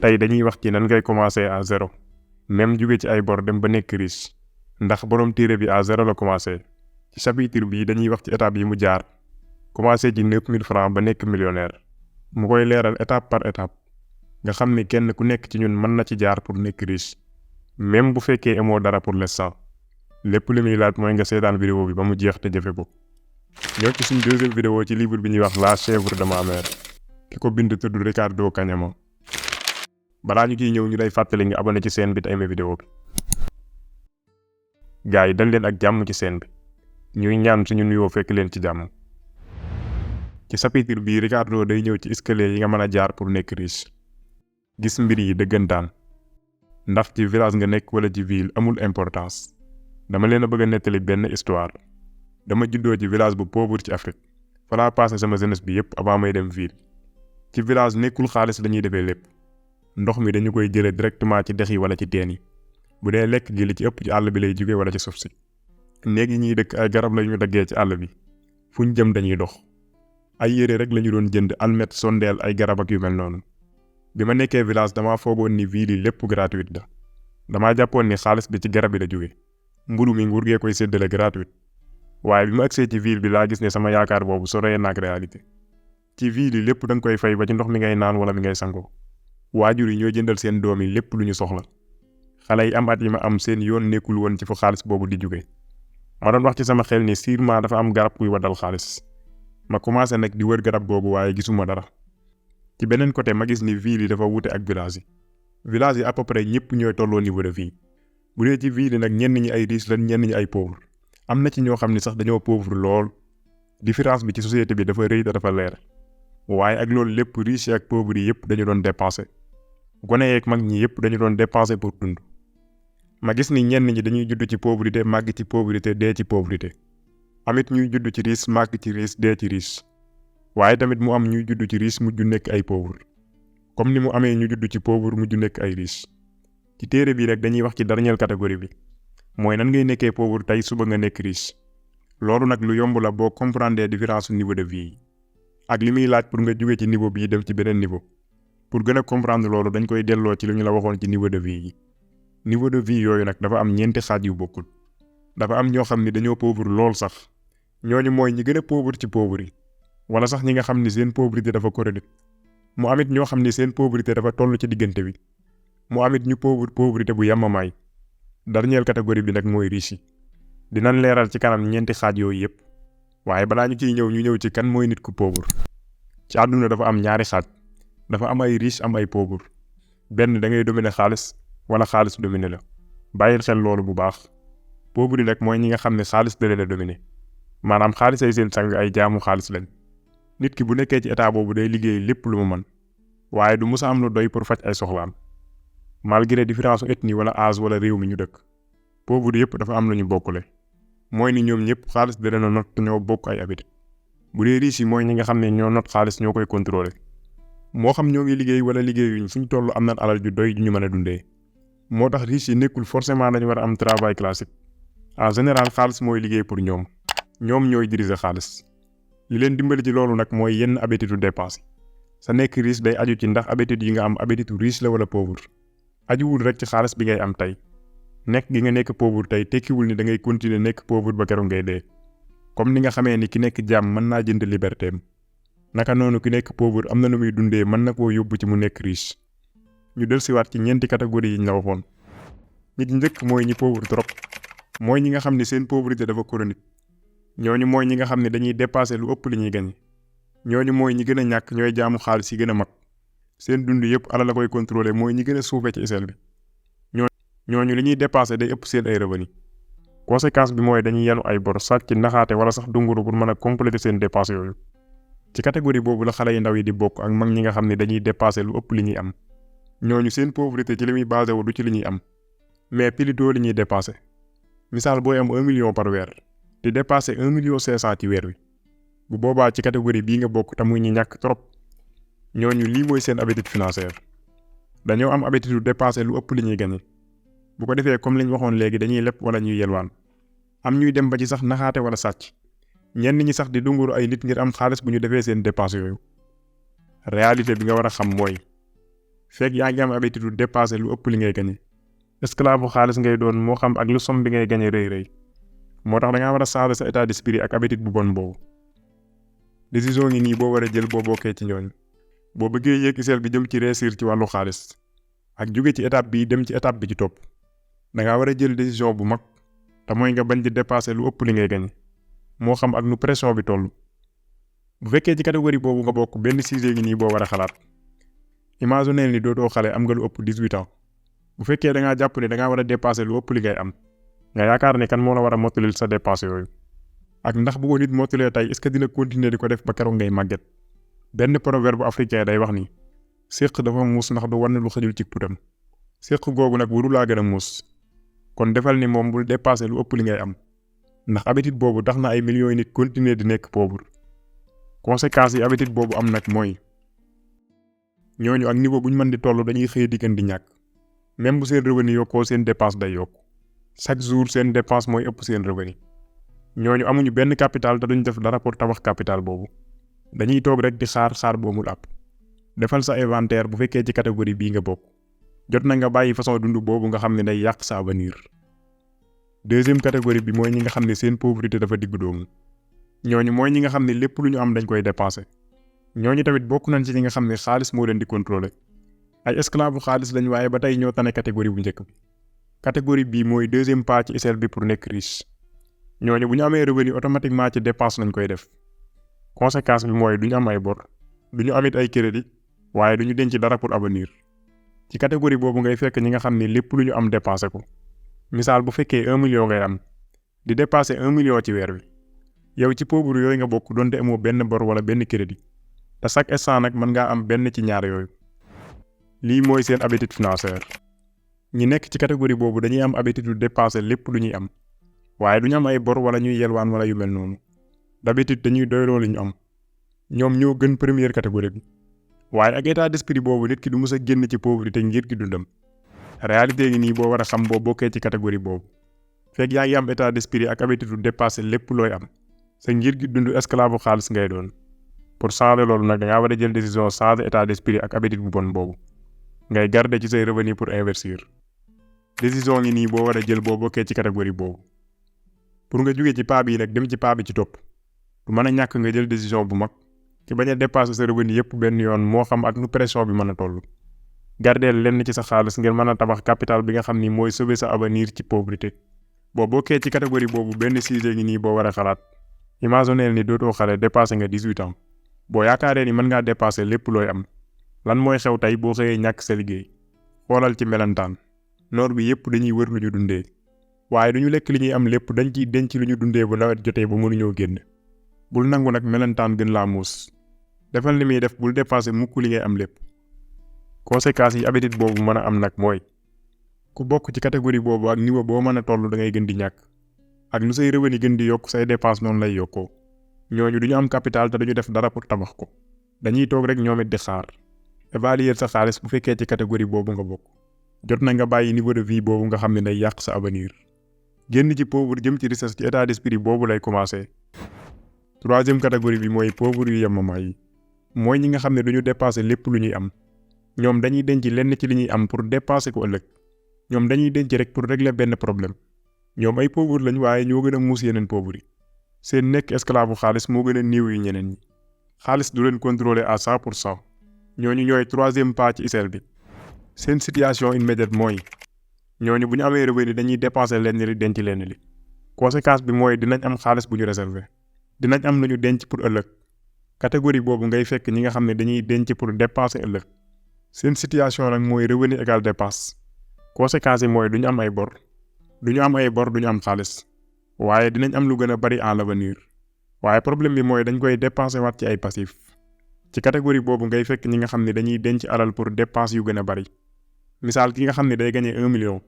tey dañuy wax ci nan ngay commencer à zéro même jóge ci ay bor dem ba nekk riche ndax borom téere bi à zéro la commencé ci chapitre bi dañuy wax ci étape yi mu jaar commencé ci 9000 francs ba nekk millionnaire mu koy leeral étape par étape nga xam ni kenn ku nekk ci ñun mën na ci jaar pour nekk riche même bu fekkee amoo dara pour l'instant lépp li muy laaj mooy nga seetaan vidéo bi ba mu jeex te jëfe ko. ñoo ci suñ deuxième vidéo ci livre bi ñuy wax la chèvre de ma mère ki ko bind tudd Ricardo Kaniama. balaa ñu ciy ñëw ñu lay fàttali nga abonné ci chaîne bi te aimé vidéo bi. gars yi dal leen ak jàmm ci chaîne bi ñuy ñaan suñu nuyoo fekk leen ci jàmm. ci chapitre bii Ricardo day ñëw ci escalier yi nga mën a jaar pour nekk riche. gis mbir yi dëggantaan ndax ci village nga nekk wala ci ville amul importance. dama leen a bëgg a nettali benn histoire. dama juddoo ci village bu pauvre ci Afrique fa laa passé sama jeunesse bi yépp avant may dem ville. ci village nekkul xaalis lañuy defee lépp. ndox mi dañu koy jëlee directement ci dex yi wala ci teen yi. bu dee lekk gi li ci ëpp ci àll bi lay jóge wala ci suuf si. néeg yi ñuy dëkk ay garab lañu daggee ci àll bi. fuñ jëm dañuy dox. ay yére rek lañu doon jënd almet sondeel ay garab ak yu mel noonu. bi ma nekkee village damaa foogoon ni ville yi lépp gratuite la. damaa jàppoon ni xaalis bi ci garab yi la jóge. mburu mi nguur gee koy séddale gratuite. waaye bi ma agsee ci ville bi laa gis ne sama yaakaar boobu soree naag réalité. ci ville yi lépp da nga koy fay ba ci ndox mi ngay naan wala mi ngay sangoo. waajur yi ñoo jëndal seen doom yi lépp lu ñu soxla. xale yi am at yi ma am seen yoon nekkul woon ci fu xaalis boobu di jóge. ma doon wax ci sama xel ni sûrement dafa am garab kuy waddal xaalis. ma commencé nag di wër garab googu waaye gisuma dara. ci beneen côté ma gis ni ville yi dafa wute ak village yi. village yi à peu près ñëpp ñooy tolloo niveau de vie. bu dee ci ville yi nag ñenn ñi ay riche lañ ñenn ñi ay pauvre. am na ci ñoo xam ni sax dañoo pauvre lool. différence bi ci société bi dafa rëy te dafa leer. waaye ak loolu lépp riche ak pauvre yi yëpp dañu doon dépenser. gone yeeg mag ñi yëpp dañu doon dépenser pour dund. ma gis ni ñenn ñi dañuy judd ci pauvreté màgg ci pauvreté dee ci pauvreté. amit ñuy judd ci riche màgg ci riche dee ci riche. waaye tamit mu am ñuy judd ci riche mujj nekk ay pauvre. comme ni mu amee ñu judd ci pauvre mujj nekk ay riche. ci téere bii rek dañuy wax ci dernière catégorie bi. mooy nan ngay nekkee pauvre tey suba nga nekk riche. loolu nag lu yomb la boo comprendre différence niveau de vie yi. ak li muy laaj pour nga jóge ci niveau bii dem ci beneen niveau. pour gën a comprendre loolu dañ koy delloo ci li ñu la waxoon ci niveau de vie yi. niveau de vie yooyu nag dafa am ñeenti xaaj yu bokkul. dafa am ñoo xam ni dañoo pauvre lool sax. ñooñu mooy ñi gën a pauvre ci pauvre yi. wala sax ñi nga xam ni seen pauvreté dafa chronique. mu amit ñoo xam ni seen pauvreté dafa toll ci diggante bi. mu amit ñu pauvreté bu yamamaay. dernière catégorie bi nag mooy riche yi. dinañ leeral ci kanam ñeenti xaaj yooyu yëpp. waaye balaa ñu ciy ñëw ñu ñëw ci kan mooy nit ku pauvre. ci àdduna dafa am ñaari xaaj. dafa am ay riche am ay pauvre. benn da ngay dominer xaalis wala xaalis dominer la. bàyyil xel loolu bu baax. pauvre yi nag mooy ñi nga xam ne xaalis da leen a dominer. maanaam xaalis ay seen sang ay jaamu xaalis lañ. nit ki bu nekkee ci état boobu day liggéey lépp lu mu mën. waaye du musa am lu doy pour faj ay soxlaam. malgré différence ethnie wala âge wala réew mi ñu dëkk. pauvre yëpp dafa am lu ñu bokkule. mooy ni ñoom ñëpp xaalis da leen a not te ñoo bokk ay habitude. bu dee riche yi mooy ñi nga xam ne ñoo not xaalis ñoo koy contrôler. moo xam ñoo ngi liggéey wala liggéeyuñ fu ñu toll am nañ alal ju doy ju ñu mën a dundee. moo tax riche yi nekkul forcément dañu war a am travail classique. en général xaalis mooy liggéey pour ñoom. ñoom ñooy diriger xaalis. li leen dimbali ci loolu nag mooy yenn habitude dépense. sa nekk riche day aju ci ndax habitude yi nga am habitude riche la wala pauvre. ajuwul rek ci xaalis bi ngay am tey. nekk gi nga nekk pauvre tey tekkiwul ni da ngay continuer nekk pauvre ba keroog ngay dee. comme ni nga xamee ni ki nekk jaam mën naa jënd liberté am. naka noonu ki nekk pauvre am na nu muy dundee mën na koo yóbbu ci mu nekk riche. ñu dellusiwaat ci ñeenti catégorie yi ñu la waxoon. nit njëkk mooy ñi pauvre trop. mooy ñi nga xam ne seen pauvreté dafa chronique. ñooñu mooy ñi nga xam ne dañuy dépasser lu ëpp li ñuy gañ. ñooñu mooy ñi gën a ñàkk ñooy jaamu xaalis yi gën a mag. seen dund yëpp ala la koy contrôler mooy ñi gën a suufee ci échelle bi. ñooñu li ñuy dépasser day ëpp seen ay revenu. conséquence bi mooy dañuy yenu ay bor sàcc naxaate wala sax dunguru pour mën a compléter seen dépense yooyu. ci catégorie boobu la xale yu ndaw yi di bokk ak mag ñi nga xam ne dañuy dépasser lu ëpp li ñuy am. ñooñu seen pauvreté ci li muy basé wu du ci li ñuy am. mais plutôt li ñuy dépasser. misaal booy am 1 million par weer. di dépasser 1,5 million ci weer wi. bu boobaa ci catégorie bii nga bokk te muy ñi ñàkk trop. ñooñu lii mooy seen habitude financière. dañoo am habitude dépasser lu ëpp li ñuy gagné. bu ko defee comme liñ waxoon léegi dañuy leb wala ñuy yelwaan. am ñuy dem ba ci sax naxaate wala sàcc. ñenn ñi sax di dunguru ay nit ngir am xaalis bu ñu defee seen dépense yooyu. réalité bi nga war a xam mooy. fekk yaa ngi am habitude dépasser lu ëpp li ngay gagné esclave bu xaalis ngay doon moo xam ak lu somme bi ngay gagné rëy moo tax da ngaa war a changer sa état d'esprit ak habitude bu bon boobu. décision ngi nii boo war a jël boo bokkee ci ñooñ boo bëggee yéeg échelle bi jëm ci réussir ci wàllu xaalis ak jóge ci étape bii dem ci étape bi ci topp da ngaa war a jël décision bu mag te mooy nga bañ di dépasser lu ëpp li ngay gagné moo xam ak nu pression bi toll. bu fekkee ci catégorie boobu nga bokk benn sujet ngi nii boo war a xalaat imaginez ni dootoo xale am nga lu ëpp 18 ans bu fekkee da ngaa jàpp ne da ngaa war a dépasser lu ëpp li ngay am nga yaakaar ne kan moo la war a mottalil sa dépense yooyu ak ndax bu ko nit mottalee tey est-ce que dina continuer di ko def ba keroog ngay màgget. benn proverbe africain day wax ni séq dafa muus ndax du wan lu xajul ci putam séq googu nag waru laa gën a muus kon defal ni moom bul dépasser lu ëpp li ngay am ndax habitude boobu tax na ay millions yi nit continuer di nekk pauvre. conséquences yi habitude boobu am nag mooy ñooñu ak niveau bu ñu mën di toll dañuy xëy di gën di ñàkk même bu seen revenu yokkoo seen dépense day yokk chaque jour seen dépense mooy ëpp seen revenu. ñooñu amuñu benn capital te duñ def dara pour tabax capital boobu dañuy toog rek di xaar boomul ab. defal sa inventaire bu fekkee ci catégorie bii nga bokk jot na nga bàyyi façon dund boobu nga xam ne day yàq sa avenir. deuxième catégorie bi mooy ñi nga xam ne seen pauvreté dafa diggu doomu ñooñu mooy ñi nga xam ne lépp lu ñu am dañ koy dépenser. ñooñu tamit bokk nañ ci ñi nga xam ne xaalis moo leen di contrôler ay esclave bu xaalis lañ waaye ba tey ñoo tane catégorie bu njëkk bi. catégorie bii mooy deuxième pas ci échelle bi pour nekk riche ñooñu bu ñu amee revenu automatiquement ci dépense lañ koy def. conséquence bi mooy du ñu am ay bor du ñu amit ay crédit waaye du ñu denc dara pour avenir. ci catégorie boobu ngay fekk ñi nga xam ne lépp lu ñu am dépensé ko misaal bu fekkee 1 million ngay am di dépasser 1 million ci weer wi yow ci pauvre yooyu nga bokk doonte amoo benn bor wala benn crédit te chaque instant nag mën ngaa am benn ci ñaar yooyu. lii mooy seen habitude financière. ñi nekk ci catégorie boobu dañuy am habitude de dépasser lépp lu ñuy am waaye du ñu am ay bor wala ñuy yelwaan wala yu mel noonu d'habitude dañuy doyloo li ñu am. ñoom ñoo gën première catégorie bi waaye ak état d'esprit boobu nit ki du mës a génn ci pauvreté ngir ki dundam. réalité gi nii boo war a xam boo bokkee ci catégorie boobu fekk yaa ngi am état d'esprit ak habitude de dépasser lépp looy am sa ngir gi dund esclave bu xaalis ngay doon. pour changer loolu nag da ngaa war a jël décision changer état d'esprit ak habitude bu bon boobu ngay garder ci say revenu pour investir. décision ngi nii boo war a jël boo bokkee ci catégorie boobu pour nga jóge ci pas bii nag dem ci pas bi ci topp du mën a ñàkk nga jël décision bu mag ci bañ a dépasser sa revenu yépp benn yoon moo xam ak nu pression bi mën a toll. gardeel lenn ci sa xaalis ngir mën a tabax capital bi nga xam ni mooy sauver sa avenir ci pauvreté. boo bokkee ci catégorie boobu benn sujet ngi nii boo war a xalaat imagineel ni dootoo xale dépassé nga 18 ans boo yaakaaree ni mën ngaa dépasser lépp looy am lan mooy xew tey boo xëyee ñàkk sa liggéey. xoolal ci melentaan noor bi yépp dañuy wër lu ñu dundee waaye du ñu lekk li ñuy am lépp dañ ciy denc lu ñu dundee bu nawet jotee ba mënuñoo génn. bul nangu nag melentaan gën laa muus defal li muy def bul dépasser mukk li ngay am lépp. conséquences yi habitude boobu mën a am nag mooy ku bokk ci catégorie boobu ak niveau boo mën a toll da ngay gën di ñàkk ak nu say revenu gën di yokk say dépense noonu lay yokkoo. ñooñu du ñu am capital te duñu def dara pour tabax ko dañuy toog rek ñoom it di xaar. évaluer sa xaalis bu fekkee ci catégorie boobu nga bokk jot na nga bàyyi niveau de vie boobu nga xam ne day yàq sa avenir. génn ci pauvre jëm ci richesse ci état d'esprit boobu lay commencer. troisième catégorie bi mooy pauvre yu yemamaay yi mooy ñi nga xam ne duñu dépasser lépp lu ñuy am. ñoom dañuy denc lenn ci li ñuy am pour dépasser ko ëllëg ñoom dañuy denc rek pour régler benn problème. ñoom ay pauvre lañ waaye ñoo gën a muus yeneen pauvre yi. seen nekk esclave bu xaalis moo gën a néew yu ñeneen ñi. xaalis du leen contrôler à 100%. ñooñu ñooy troisième pas ci échelle bi. seen situation immédiate mooy ñooñu bu ñu amee revenu dañuy dépenser lenn li denc lenn li. conséquence bi mooy dinañ am xaalis bu ñu réserver. dinañ am lu ñu denc pour ëllëg. catégorie boobu ngay fekk ñi nga xam ne dañuy denc pour dépenser ëllëg. seen situation nag mooy revenu égal dépense. conséquence yi mooy du ñu am ay bor. du ñu am ay bor du ñu am xaalis. waaye dinañ am lu gën a bari en l'avenir. waaye problème bi mooy dañ koy dépenser waat ci ay passif. ci catégorie boobu ngay fekk ñi nga xam ne dañuy denc alal pour dépense yu gën a bari. misaal ki nga xam ne day gagner 1 million.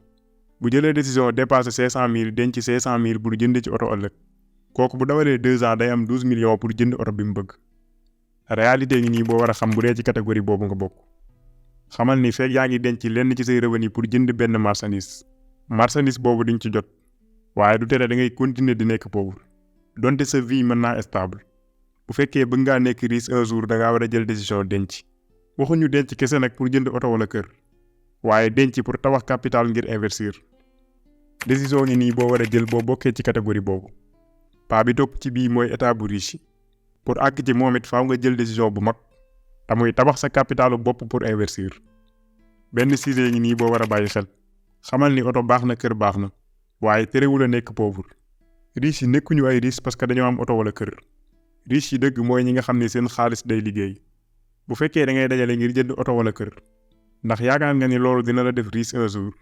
bu jëlee décision dépasser 500 000 denc 500 000 pour jënd ci oto ëllëg. kooku bu dawalee 2 ans day am 12 millions pour jënd oto bi mu bëgg. réalité ngi nii boo war a xam bu dee ci catégorie boobu nga bokk. xamal ni fekk yaa ngi denc lenn ci say revenu pour jënd benn marchandise boobu diñ ci jot waaye du tere da ngay continuer di nekk pauvre donte sa vie mën naa stable. bu fekkee bëgg ngaa nekk riche un jour da ngaa war a jël décision denc waxuñu denc kese nag pour jënd oto wala kër waaye denc pour tabax capital ngir investir. décision ngi nii boo war a jël boo bokkee ci catégorie boobu. paa bi topp ci bii mooy état bu riche yi. pour àgg ci moom it faaw nga jël décision bu mag te muy tabax sa capitalu bopp pour investir. benn sujet ngi nii boo war a bàyyi xel. xamal ni oto baax na kër baax na waaye terewul a nekk pauvre. riche yi nekkuñu ay riche parce que dañoo am oto wala kër. riche yi dëgg mooy ñi nga xam ne seen xaalis day liggéey. bu fekkee da ngay dajale ngir jënd oto wala kër ndax yaakaar nga ni loolu dina la def riche un jour.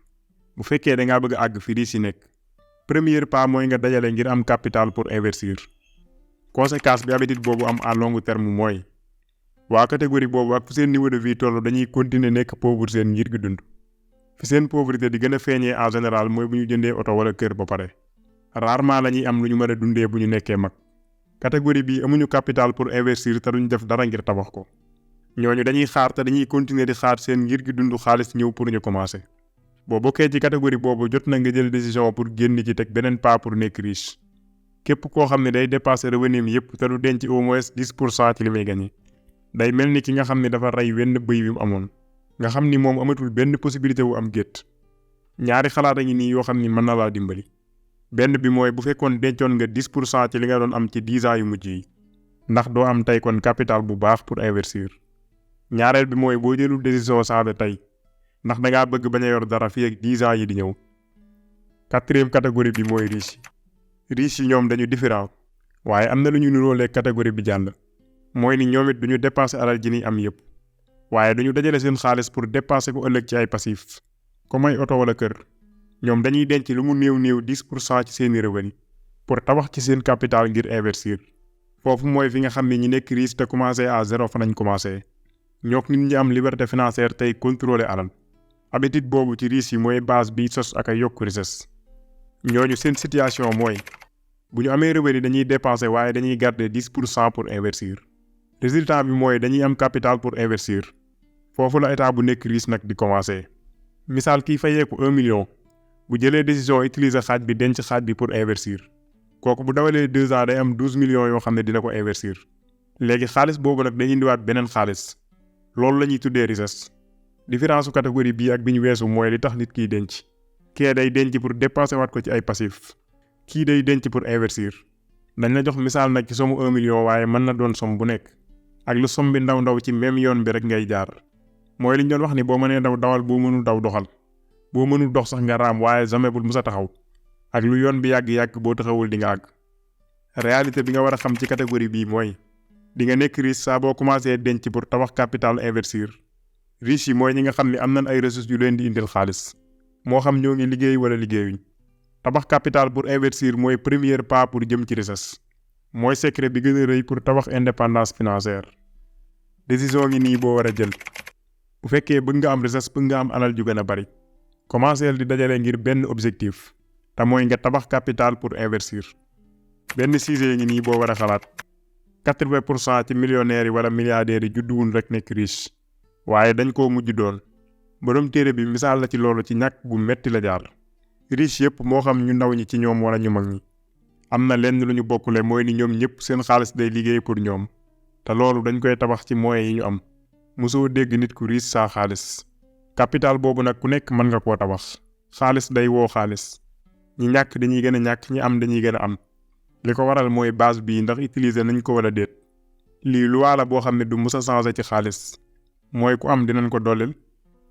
bu fekkee da ngaa bëgg a àgg fi riche yi nekk. premier pas mooy nga dajale ngir am capital pour investir. conséquence bi habitude boobu am à long terme mooy waa catégorie boobu ak fu seen niveau de vie toll dañuy continuer nekk pauvre seen ngir gi dund. fi seen pauvreté di gën a feeñee en général mooy bu ñu jëndee oto wala kër ba pare. rarement la ñuy am lu ñu mën a dundee bu ñu nekkee mag. catégorie bii amuñu capital pour investir te duñ def dara ngir tabax ko. ñooñu dañuy xaar te dañuy continuer di xaar seen ngir gi dund xaalis ñëw pour ñu commencer. boo bokkee ci catégorie boobu jot na nga jël décision pour génn ci teg beneen pas pour nekk riche. képp koo xam ne day dépasser revenu mi yëpp te du denc au moins 10% ci li muy gagné. day mel ni ki nga xam ne dafa rey wenn bëy bi mu amoon. nga xam ni moom amatul benn possibilité wu am gétt. ñaari xalaat a ngi nii yoo xam ni mën na laa dimbali. benn bi mooy bu fekkoon dencoon nga 10% ci li nga doon am ci 10 ans yu mujj yi. ndax doo am tey kon capital bu baax pour investir. ñaareel bi mooy boo jëlul décision saa tey. ndax da ngaa bëgg bañ a yor dara fii ak 10 ans yi di ñëw. quatrième catégorie bi mooy riche yi. riche yi ñoom dañu différent. waaye am na lu ñu niróolee catégorie bi jàll. mooy ni ñoom it duñu dépenser alal ji ni am yëpp. waaye duñu dajale seen xaalis pour dépenser ko ëllëg ci ay passif. comme ay oto wala kër. ñoom dañuy denc lu mu néew 10% ci seeni revenu. pour tabax ci seen capital ngir investir. foofu mooy fi nga xam ne ñi nekk riche te commencé à zéro fa nañ commencé. ñook nit ñi am liberté financière tey contrôler alal. habitude boobu ci riche yi mooy base bi sos ak ay yokk richesse. ñooñu seen situation mooy bu ñu amee revenu dañuy dépenser waaye dañuy garder 10% pour investir. résultat bi mooy dañuy am capital pour investir. foofu la état bu nekk riche nag di commencer. misaal kii fayeeku 1 million. bu jëlee décision utiliser xaaj bi denc xaaj bi pour investir. kooku bu dawalee 2 ans day am 12 millions yoo xam ne dina ko investir. léegi xaalis boobu nag dañuy indiwaat beneen xaalis. loolu la ñuy tuddee richesse. différence su catégorie bii ak bi ñu weesu mooy li tax nit kiy denc. kee day denc pour dépenser waat ko ci ay passif. kii day denc pour investir. dañ la jox misaal nag ci somme 1 million waaye mën na doon somme bu nekk. ak lu somme bi ndaw ci même yoon bi rek ngay jaar. mooy li ñu doon wax ni boo mënee daw dawal boo mënul daw doxal. boo mënul dox sax nga raam waaye jamais bul musa taxaw. ak lu yoon bi yàgg boo taxawul di nga àgg. réalité bi nga war a xam ci catégorie bii mooy. di nga nekk riche saa boo commencé denc pour tabax capital investir. riche yi mooy ñi nga xam ne am nañ ay ressources yu leen di indil xaalis. moo xam ñoo ngi liggéey wala liggéeyuñ. tabax capital pour investir mooy premier pas pour jëm ci richesse. mooy secret bi gën a rëy pour tabax indépendance financière. décision ngi nii boo war a jël. bu fekkee bëgg nga am richesse bëgg nga am alal ju gën a bari. commenceel di dajale ngir benn objectif. te mooy nga tabax capital pour investir. benn sujet ngi nii boo war a xalaat. 80% ci millionnaires yi wala milliardaires yi judduwul rek nekk riche. waaye dañ koo mujj doon. borom téere bi misaal la ci loolu ci ñàkk gu metti la jaar. riche yëpp moo xam ñu ndaw ñi ci ñoom wala ñu mag ñi. am na lenn lu ñu bokkule mooy ni ñoom ñëpp seen xaalis day liggéey pour ñoom. te loolu dañ koy tabax ci moyens yi ñu am. mosoo dégg nit ku riche saa xaalis. capital boobu nag ku nekk mën nga koo tabax. xaalis day woo xaalis. ñi ñàkk dañuy gën a ñàkk ñi am dañuy gën a am. li ko waral mooy base bii ndax utiliser nañ ko wala déet. lii loi la boo xam ne du mës a changer ci xaalis. mooy ku am dinañ ko dollil.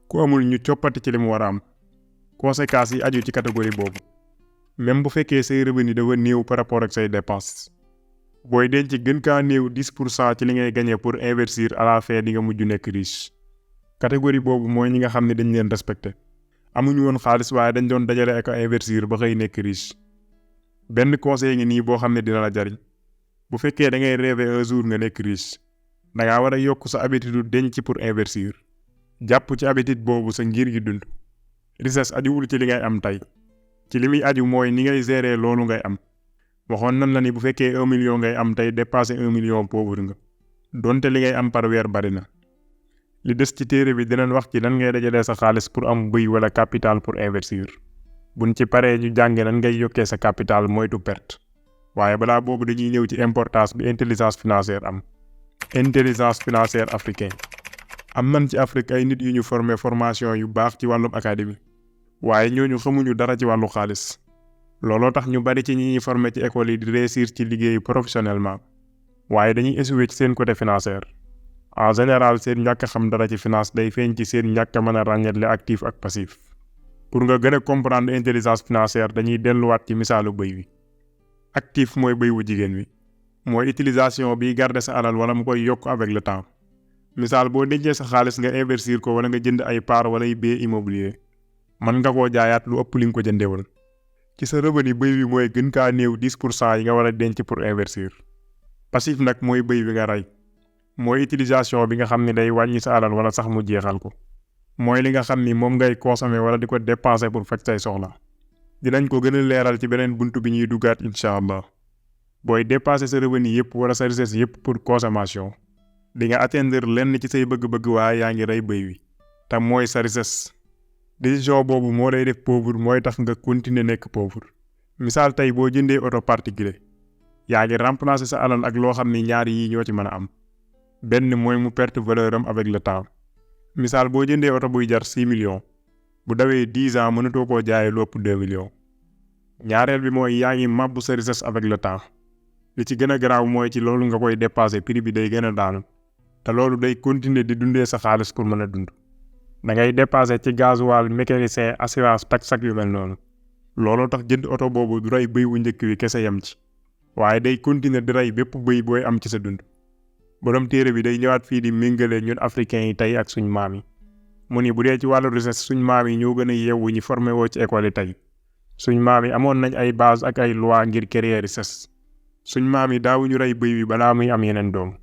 ku amul ñu coppati ci li mu war a am. conséquences yi aju ci catégorie boobu. même bu fekkee say revenu dafa néew par rapport ak say dépenses. booy denc gën kaa néew 10% ci li ngay gagné pour investir à la fin di nga mujj nekk riche. catégorie boobu mooy ñi nga xam ne dañ leen respecté. amuñu woon xaalis waaye dañ doon dajale ak investir ba xëy nekk riche. benn conseil ngi nii boo xam ne dina la jariñ. bu fekkee da ngay rêver un jour nga nekk riche. da ngaa war a yokk sa habitude denc pour investir. jàpp ci habitude boobu sa ngir gi dund. richesse ajuwul ci li ngay am tey. ci li muy aju mooy ni ngay gérer loolu ngay am. waxoon nan la ni bu fekkee 1 million ngay am tey dépasser 1 million pauvre nga. donte li ngay am par weer bari na. li des ci téere bi dinañ wax ci nan ngay dajalee sa xaalis pour am bëy wala capital pour investir. buñ ci paree ñu jànge nan ngay yokkee sa capital moytu perte. waaye balaa boobu dañuy ñëw ci importance bi intelligence financière am. intelligence financière africaine. am nañ ci Afrique ay nit yu ñu formé formation yu baax ci wàllum académie waaye ñooñu xamuñu dara ci wàllu xaalis looloo tax ñu bari ci ñi ñuy formé ci école yi di réussir ci liggéey professionnellement waaye dañuy échouer ci seen côté financier en général seen ñàkk xam dara ci finance day feeñ ci seen ñàkk mën a ràññetle actif ak passif. pour nga gën a comprendre intelligence financière dañuy delluwaat ci misaalu bëy wi actif mooy bëy wu jigéen wi mooy utilisation bi garder sa alal wala mu koy yokk avec le temps misaal boo dencee sa xaalis nga investir ko wala nga jënd ay part wala ay biens immobilier mën nga koo jaayaat lu ëpp li nga ko jëndee woon ci sa revenu bëy wi mooy gën kaa néew 10% yi nga war a denc pour investir. passif nag mooy bëy wi nga rey mooy utilisation bi nga xam ne day wàññi sa alal wala sax mu jeexal ko mooy li nga xam ni moom ngay consommer wala di ko dépenser pour faj say soxla. dinañ ko gën a leeral ci beneen buntu bi ñuy duggaat incha allah booy dépasser sa revenu yëpp wala sa richesse yëpp pour consommation di nga atteindre lenn ci say bëgg-bëgg waaye yaa ngi rey bëy wi te mooy sa richesse. décision boobu moo lay def pauvre mooy tax nga continuer nekk pauvre. misaal tey boo jëndee auto particulier yaa ngi remplacer sa alal ak loo xam ni ñaar yi ñoo ci mën a am benn mooy mu perte valeur am avec le temps. misaal boo jëndee oto buy jar 6 millions bu dawee 10 ans mënatoo koo jaayee lu ëpp 2 millions. ñaareel bi mooy yaa ngi màbbu sa richesse avec le temps li ci gën a garaaw mooy ci loolu nga koy dépasser prix bi day gën a daanu te loolu day continuer di dundee sa xaalis pour mën a dund. da ngay dépasser ci gasoil mécanicien assurance taxe ak yu mel noonu looloo tax jënd oto boobu du rey bëy wu njëkk wi kese yem ci waaye day continuer di rey bépp bëy booy am ci sa dund. borom téere bi day ñëwaat fii di méngale ñun africains yi tey ak suñ maam yi mu ni bu dee ci wàllu richesse suñ maam yi ñoo gën a yeewu ñi formé woo ci école yi tey suñ maam yi amoon nañ ay base ak ay loi ngir créer richesse. suñ maam yi daawuñu rey bëy wi balaa muy am yeneen doom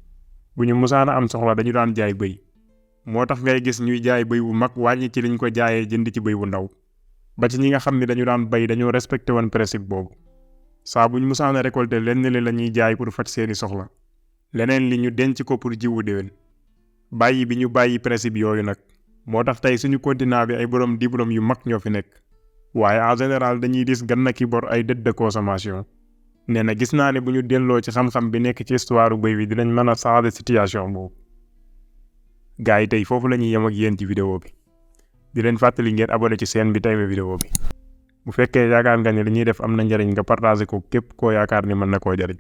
bu ñu musaana am soxla dañu daan jaay bëy moo tax ngay gis ñuy jaay bëy bu mag wàññi ci liñ ko jaayee jënd ci bëy bu ndaw ba ci ñi nga xam ne dañu daan bay dañoo respecté woon principe boobu saa buñ musaana récolter lenn li la ñuy jaay pour faj seeni soxla leneen li ñu denc ko pour jiwu déwén. bàyyi bi ñu bàyyi principe yooyu nag moo tax tey suñu continent bi ay borom diplôme yu mag ñoo fi nekk waaye en général dañuy dis ganna ki bor ay dette de consommation. nee na gis naa ne bu ñu delloo ci xam-xam bi nekk ci histoire bëy bi dinañ mën a changer situation boobu. gars yi tey foofu la ñuy yem ak yéen ci vidéo bi di leen fàttali ngeen abonné ci chaîne bi tey vidéo bi bu fekkee yaakaar nga ne li ñuy def am na njariñ nga partager ko képp koo yaakaar ni mën na koo jariñ.